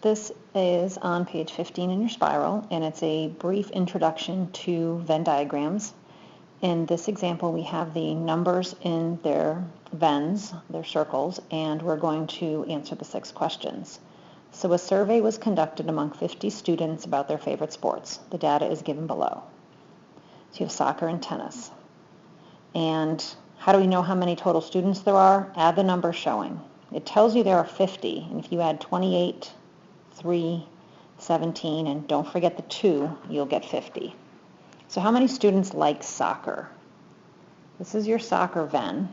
This is on page 15 in your spiral, and it's a brief introduction to Venn diagrams. In this example, we have the numbers in their Venns, their circles, and we're going to answer the 6 questions. So a survey was conducted among 50 students about their favorite sports. The data is given below. So you have soccer and tennis. And how do we know how many total students there are? Add the number showing. It tells you there are 50, and if you add 28, 3, 17, and don't forget the 2, you'll get 50. So how many students like soccer? This is your soccer Venn.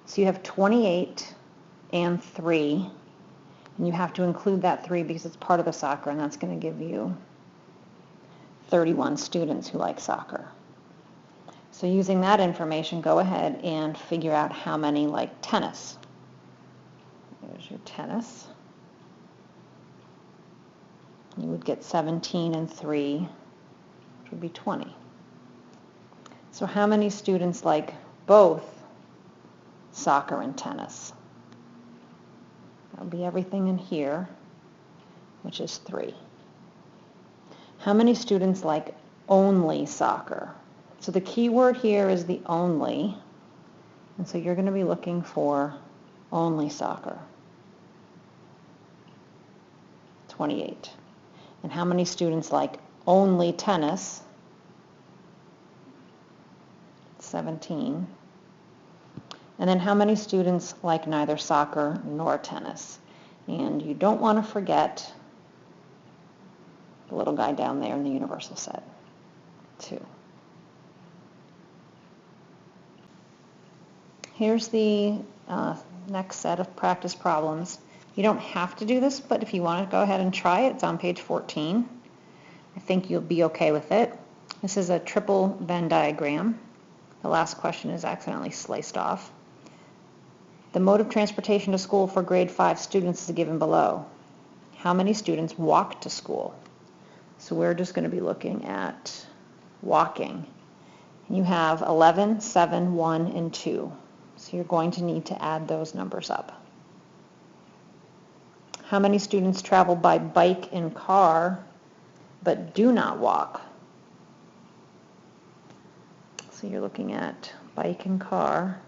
So you have 28 and 3, and you have to include that 3 because it's part of the soccer, and that's going to give you 31 students who like soccer. So using that information, go ahead and figure out how many like tennis. There's your tennis. You would get 17 and 3, which would be 20. So how many students like both soccer and tennis? That'll be everything in here, which is 3. How many students like only soccer? So the key word here is the only, and so you're going to be looking for only soccer. 28. And how many students like only tennis? 17. And then how many students like neither soccer nor tennis? And you don't want to forget the little guy down there in the universal set, 2. Here's the next set of practice problems. You don't have to do this, but if you want to go ahead and try it, it's on page 14. I think you'll be okay with it. This is a triple Venn diagram. The last question is accidentally sliced off. The mode of transportation to school for grade 5 students is given below. How many students walk to school? So we're just going to be looking at walking. You have 11, 7, 1, and 2. So you're going to need to add those numbers up. How many students travel by bike and car but do not walk? So you're looking at bike and car.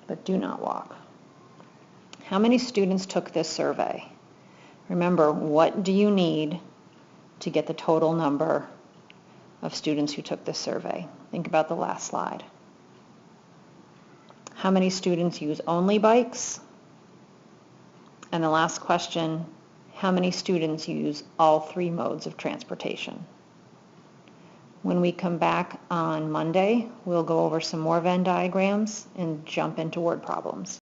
But do not walk. How many students took this survey? Remember, what do you need to get the total number of students who took this survey? Think about the last slide. How many students use only bikes? And the last question, how many students use all 3 modes of transportation? When we come back on Monday, we'll go over some more Venn diagrams and jump into word problems.